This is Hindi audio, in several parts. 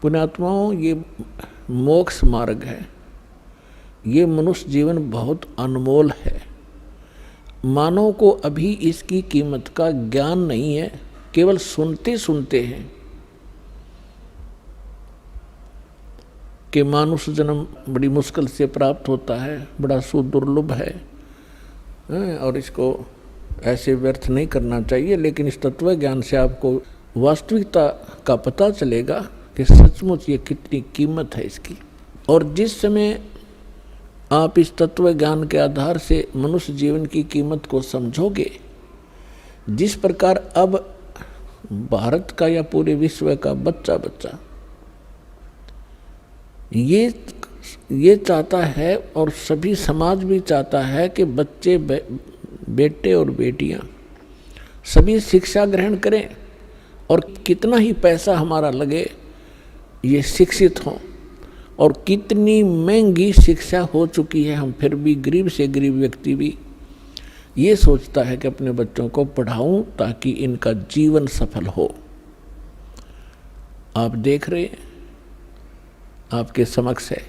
पुण्यात्माओं, ये मोक्ष मार्ग है। ये मनुष्य जीवन बहुत अनमोल है। मानव को अभी इसकी कीमत का ज्ञान नहीं है, केवल सुनते सुनते हैं कि मानुष जन्म बड़ी मुश्किल से प्राप्त होता है, बड़ा सुदुर्लभ है और इसको ऐसे व्यर्थ नहीं करना चाहिए। लेकिन इस तत्व ज्ञान से आपको वास्तविकता का पता चलेगा कि सचमुच ये कितनी कीमत है इसकी। और जिस समय आप इस तत्व ज्ञान के आधार से मनुष्य जीवन की कीमत को समझोगे, जिस प्रकार अब भारत का या पूरे विश्व का बच्चा बच्चा ये चाहता है और सभी समाज भी चाहता है कि बच्चे बेटे और बेटियां सभी शिक्षा ग्रहण करें, और कितना ही पैसा हमारा लगे ये शिक्षित हों। और कितनी महंगी शिक्षा हो चुकी है, हम फिर भी गरीब से गरीब व्यक्ति भी ये सोचता है कि अपने बच्चों को पढ़ाऊं ताकि इनका जीवन सफल हो। आप देख रहे हैं, आपके समक्ष है।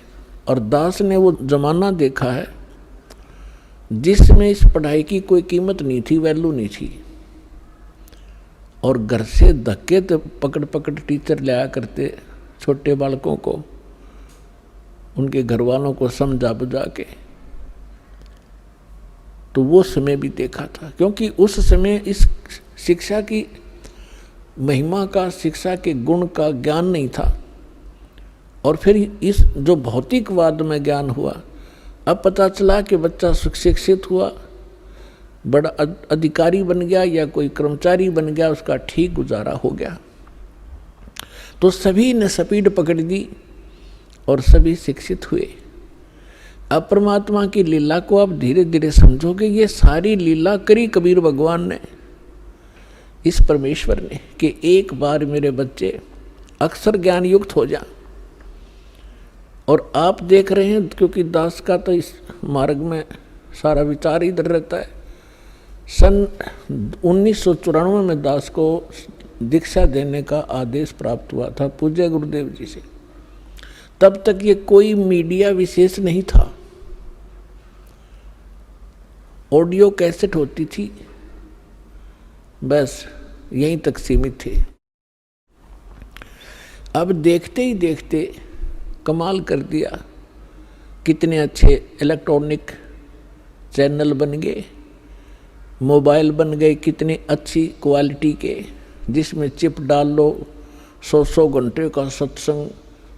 और दास ने वो जमाना देखा है जिसमें इस पढ़ाई की कोई कीमत नहीं थी, वैल्यू नहीं थी। और घर से धक्के तो पकड़ पकड़ टीचर लाया करते छोटे बालकों को, उनके घर वालों को समझा बुझा के। तो वो समय भी देखा था, क्योंकि उस समय इस शिक्षा की महिमा का, शिक्षा के गुण का ज्ञान नहीं था। और फिर इस जो भौतिकवाद में ज्ञान हुआ, अब पता चला कि बच्चा शिक्षित हुआ, बड़ा अधिकारी बन गया या कोई कर्मचारी बन गया, उसका ठीक गुजारा हो गया। तो सभी ने स्पीड पकड़ दी और सभी शिक्षित हुए। अब परमात्मा की लीला को आप धीरे धीरे समझोगे। ये सारी लीला करी कबीर भगवान ने, इस परमेश्वर ने, कि एक बार मेरे बच्चे अक्षर ज्ञान युक्त हो जा। और आप देख रहे हैं, क्योंकि दास का तो इस मार्ग में सारा विचार इधर रहता है। सन 1994 में दास को दीक्षा देने का आदेश प्राप्त हुआ था पूज्य गुरुदेव जी से। तब तक ये कोई मीडिया विशेष नहीं था, ऑडियो कैसेट होती थी, बस यहीं तक सीमित थे। अब देखते ही देखते कमाल कर दिया, कितने अच्छे इलेक्ट्रॉनिक चैनल बन गए, मोबाइल बन गए कितनी अच्छी क्वालिटी के, जिसमें चिप डाल लो, 100 घंटे का सत्संग,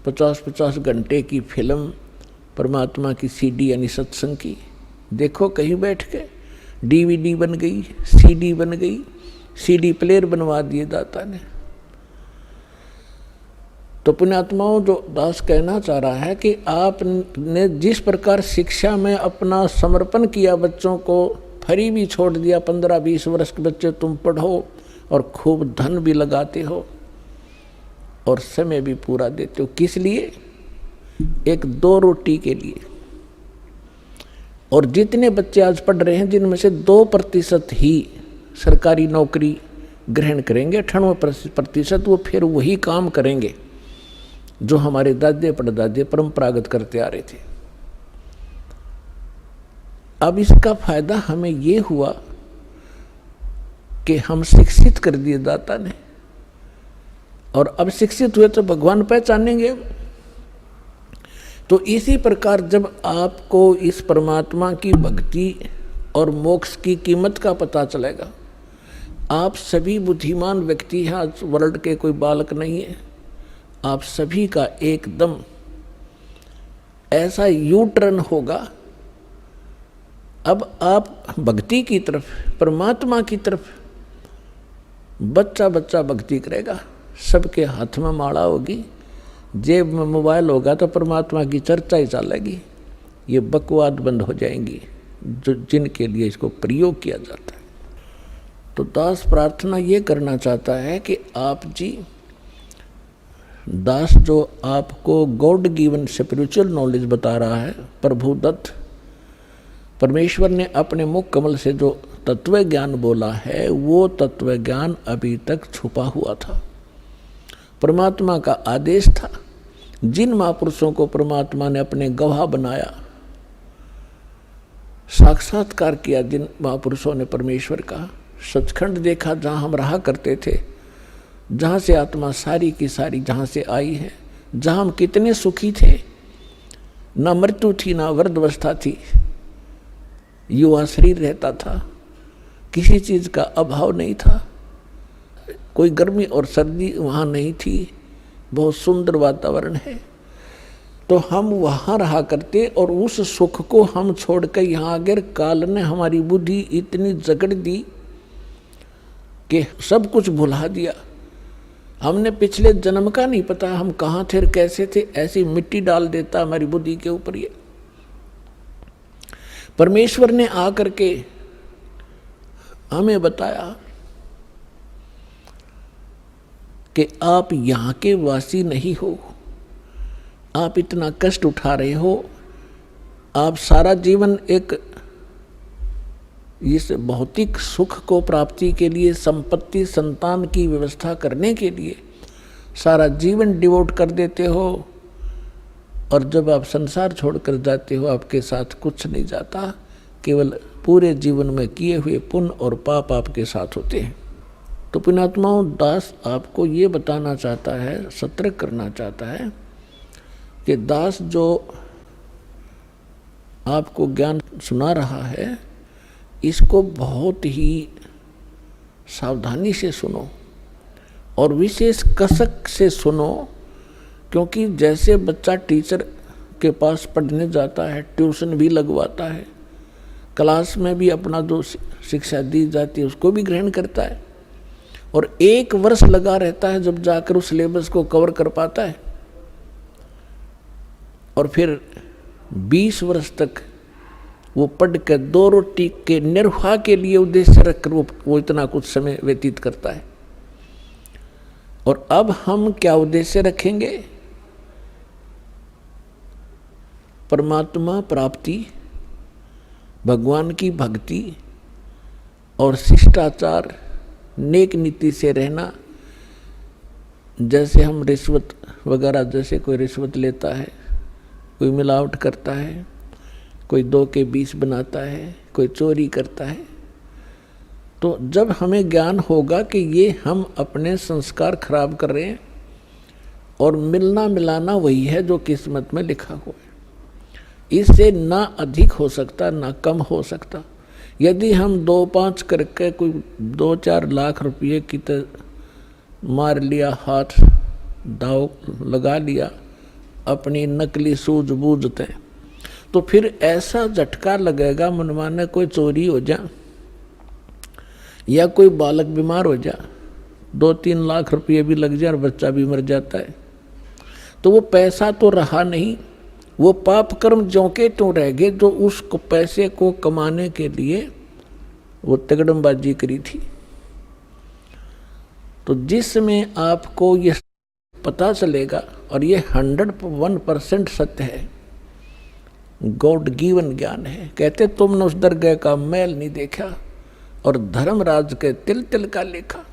50 घंटे की फिल्म, परमात्मा की सीडी यानी सत्संग की। देखो कहीं बैठ के डीवीडी बन गई, सीडी बन गई, सीडी प्लेयर बनवा दिए दाता ने। तो पुण्यात्माओं, जो दास कहना चाह रहा है कि आपने जिस प्रकार शिक्षा में अपना समर्पण किया, बच्चों को फ्री भी छोड़ दिया, 15-20 वर्ष के बच्चे तुम पढ़ो और खूब धन भी लगाते हो और समय भी पूरा देते हो। किस लिए? एक 2 रोटी के लिए। और जितने बच्चे आज पढ़ रहे हैं, जिनमें से 2% ही सरकारी नौकरी ग्रहण करेंगे, 98% वो फिर वही काम करेंगे जो हमारे दादे परदादे परंपरागत करते आ रहे थे। अब इसका फायदा हमें ये हुआ कि हम शिक्षित कर दिए दाता ने, और अब शिक्षित हुए तो भगवान पहचानेंगे। तो इसी प्रकार जब आपको इस परमात्मा की भक्ति और मोक्ष की कीमत का पता चलेगा, आप सभी बुद्धिमान व्यक्ति हैं, आज वर्ल्ड के कोई बालक नहीं है, आप सभी का एकदम ऐसा यू टर्न होगा। अब आप भक्ति की तरफ, परमात्मा की तरफ, बच्चा बच्चा भक्ति करेगा। सबके हाथ में माला होगी, जेब में मोबाइल होगा, तो परमात्मा की चर्चा ही चलेगी। ये बकवाद बंद हो जाएंगी जो जिनके लिए इसको प्रयोग किया जाता है। तो दास प्रार्थना ये करना चाहता है कि आप जी, दास जो आपको गॉड गिवन स्पिरिचुअल नॉलेज बता रहा है, प्रभु दत्त परमेश्वर ने अपने मुख कमल से जो तत्व ज्ञान बोला है, वो तत्व ज्ञान अभी तक छुपा हुआ था। परमात्मा का आदेश था जिन महापुरुषों को परमात्मा ने अपने गवाह बनाया, साक्षात्कार किया, जिन महापुरुषों ने परमेश्वर का सचखंड देखा, जहाँ हम रहा करते थे, जहाँ से आत्मा सारी की सारी जहाँ से आई है, जहाँ हम कितने सुखी थे, ना मृत्यु थी ना वृद्धावस्था थी, युवा शरीर रहता था, किसी चीज़ का अभाव नहीं था, कोई गर्मी और सर्दी वहाँ नहीं थी, बहुत सुंदर वातावरण है। तो हम वहाँ रहा करते और उस सुख को हम छोड़कर यहाँ आकर काल ने हमारी बुद्धि इतनी जकड़ दी कि सब कुछ भुला दिया। हमने पिछले जन्म का नहीं पता हम कहाँ थे कैसे थे, ऐसी मिट्टी डाल देता हमारी बुद्धि के ऊपर। ये परमेश्वर ने आकर के हमें बताया कि आप यहाँ के वासी नहीं हो, आप इतना कष्ट उठा रहे हो, आप सारा जीवन एक इस भौतिक सुख को प्राप्ति के लिए, संपत्ति संतान की व्यवस्था करने के लिए सारा जीवन डिवोट कर देते हो, और जब आप संसार छोड़कर जाते हो आपके साथ कुछ नहीं जाता, केवल पूरे जीवन में किए हुए पुण्य और पाप आपके साथ होते हैं। तो पुण्यात्माओं, दास आपको ये बताना चाहता है, सतर्क करना चाहता है कि दास जो आपको ज्ञान सुना रहा है, इसको बहुत ही सावधानी से सुनो और विशेष कसक से सुनो, क्योंकि जैसे बच्चा टीचर के पास पढ़ने जाता है, ट्यूशन भी लगवाता है, क्लास में भी अपना जो शिक्षा दी जाती है उसको भी ग्रहण करता है, और 1 वर्ष लगा रहता है जब जाकर उस सिलेबस को कवर कर पाता है, और फिर 20 वर्ष तक वो पढ़ कर 2 रोटी के निर्वाह के लिए उद्देश्य रखकर वो इतना कुछ समय व्यतीत करता है। और अब हम क्या उद्देश्य रखेंगे? परमात्मा प्राप्ति, भगवान की भक्ति और शिष्टाचार, नेक नीति से रहना। जैसे हम रिश्वत वगैरह, जैसे कोई रिश्वत लेता है, कोई मिलावट करता है, कोई 2 के 20 बनाता है, कोई चोरी करता है, तो जब हमें ज्ञान होगा कि ये हम अपने संस्कार खराब कर रहे हैं और मिलना मिलाना वही है जो किस्मत में लिखा हुआ है, इससे ना अधिक हो सकता ना कम हो सकता। यदि हम 2-5 करके कोई 2-4 लाख रुपये की तो मार लिया, हाथ दाव लगा लिया अपनी नकली सूझबूझते, तो फिर ऐसा झटका लगेगा मनमाने कोई चोरी हो जा या कोई बालक बीमार हो जा, 2-3 लाख रुपये भी लग जाए और बच्चा भी मर जाता है, तो वो पैसा तो रहा नहीं, वो पाप कर्म ज्यों के त्यों रह गए जो उस पैसे को कमाने के लिए वो तगड़मबाजी करी थी। तो जिसमें आपको ये पता चलेगा, और ये 101% सत्य है, गॉड गिवन ज्ञान है। कहते तुमने उस दरगाह का मैल नहीं देखा और धर्मराज के तिल तिल का लेखा।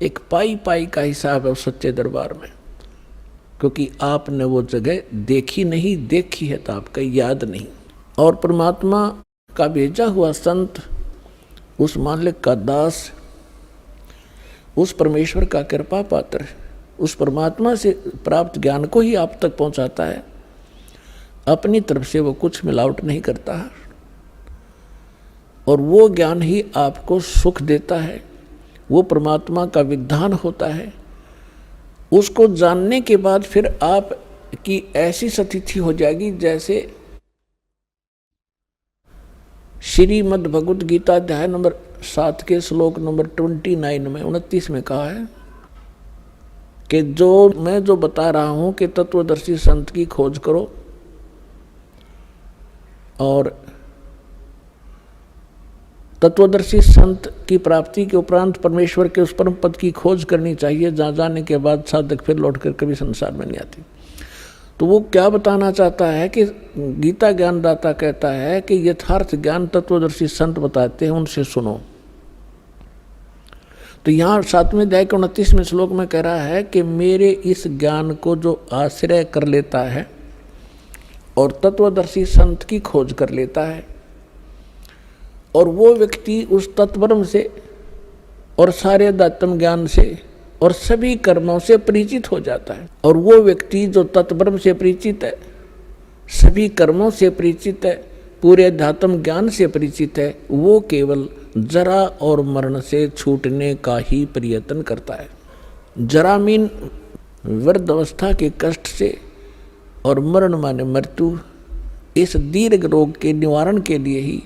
एक पाई पाई का हिसाब है उस सच्चे दरबार में, क्योंकि आपने वो जगह देखी नहीं, देखी है तो आपका याद नहीं। और परमात्मा का भेजा हुआ संत, उस मालिक का दास, उस परमेश्वर का कृपा पात्र, उस परमात्मा से प्राप्त ज्ञान को ही आप तक पहुंचाता है। अपनी तरफ से वो कुछ मिलावट नहीं करता है, और वो ज्ञान ही आपको सुख देता है, वो परमात्मा का विधान होता है। उसको जानने के बाद फिर आप की ऐसी स्थिति हो जाएगी जैसे श्रीमद् भगवत गीता अध्याय नंबर 7 के श्लोक नंबर 29 में कहा है कि मैं जो बता रहा हूं कि तत्वदर्शी संत की खोज करो, और तत्वदर्शी संत की प्राप्ति के उपरांत परमेश्वर के उस परम पद की खोज करनी चाहिए, जहाँ जाने के बाद साधक फिर लौटकर कभी संसार में नहीं आती। तो वो क्या बताना चाहता है कि गीता ज्ञानदाता कहता है कि यथार्थ ज्ञान तत्वदर्शी संत बताते हैं, उनसे सुनो। तो यहाँ 7वें अध्याय के 29वें श्लोक में कह रहा है कि मेरे इस ज्ञान को जो आश्रय कर लेता है और तत्वदर्शी संत की खोज कर लेता है, और वो व्यक्ति उस तत्वब्रह्म से और सारे अध्यात्म ज्ञान से और सभी कर्मों से परिचित हो जाता है। और वो व्यक्ति जो तत्वब्रह्म से परिचित है, सभी कर्मों से परिचित है, पूरे अध्यात्म ज्ञान से परिचित है, वो केवल जरा और मरण से छूटने का ही प्रयत्न करता है। जरा मीन वृद्ध अवस्था के कष्ट से और मरण माने मृत्यु, इस दीर्घ रोग के निवारण के लिए ही,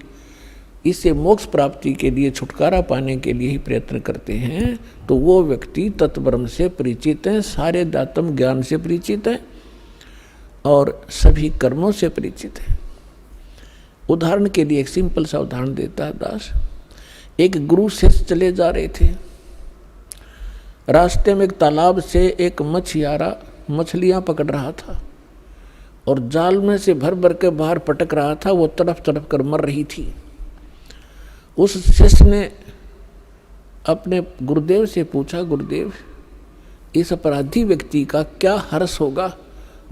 इससे मोक्ष प्राप्ति के लिए, छुटकारा पाने के लिए ही प्रयत्न करते हैं। तो वो व्यक्ति तत्ब्रह्म से परिचित है, सारे अध्यात्म ज्ञान से परिचित है और सभी कर्मों से परिचित है। उदाहरण के लिए एक सिंपल सा उदाहरण देता है दास। एक गुरु शिष्य चले जा रहे थे, रास्ते में एक तालाब से एक मछियारा मछलियां पकड़ रहा था और जाल में से भर भर के बाहर पटक रहा था। वो तड़प तड़प कर मर रही थी। उस शिष्य ने अपने गुरुदेव से पूछा, गुरुदेव, इस अपराधी व्यक्ति का क्या हर्ष होगा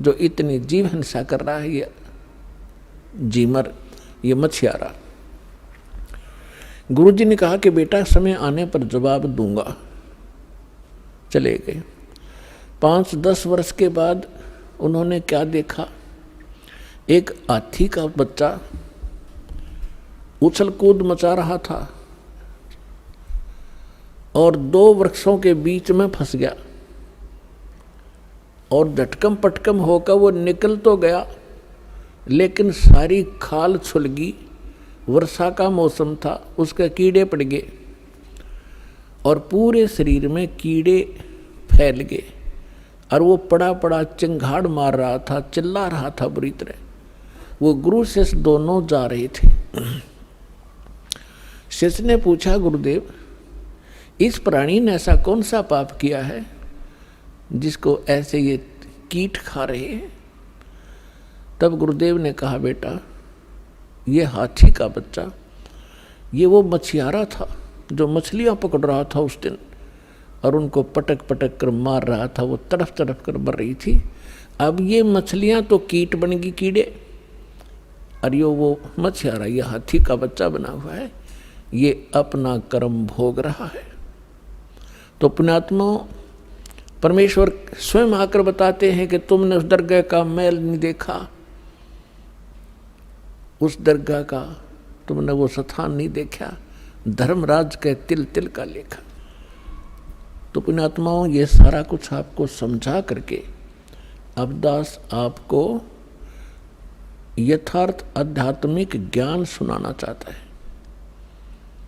जो इतनी जीव हिंसा कर रहा है, ये जीमर, ये मछियारा। गुरुजी ने कहा कि बेटा, समय आने पर जवाब दूंगा। चले गए। 5-10 वर्ष के बाद उन्होंने क्या देखा, एक हाथी का बच्चा उछल कूद मचा रहा था और 2 वृक्षों के बीच में फंस गया और झटकम पटकम होकर वो निकल तो गया, लेकिन सारी खाल छुल गई। वर्षा का मौसम था, उसके कीड़े पड़ गए और पूरे शरीर में कीड़े फैल गए और वो पड़ा पड़ा चिंगाड़ मार रहा था, चिल्ला रहा था बुरी तरह। वो गुरु शिष्य दोनों जा रहे थे। शिष्य ने पूछा, गुरुदेव, इस प्राणी ने ऐसा कौन सा पाप किया है जिसको ऐसे ये कीट खा रहे हैं? तब गुरुदेव ने कहा, बेटा, ये हाथी का बच्चा, ये वो मछियारा था जो मछलियां पकड़ रहा था उस दिन और उनको पटक पटक कर मार रहा था। वो तड़फ तड़फ कर मर रही थी। अब ये मछलियां तो कीट बन गई, कीड़े, और ये वो मछियारा, ये हाथी का बच्चा बना हुआ है, ये अपना कर्म भोग रहा है। तो पुण्यात्मा, परमेश्वर स्वयं आकर बताते हैं कि तुमने उस दरगाह का मैल नहीं देखा, उस दरगाह का तुमने वो स्थान नहीं देखा, धर्मराज के तिल तिल का लेखा। तो पुण्यात्माओं, ये सारा कुछ आपको समझा करके अब दास आपको यथार्थ आध्यात्मिक ज्ञान सुनाना चाहता है।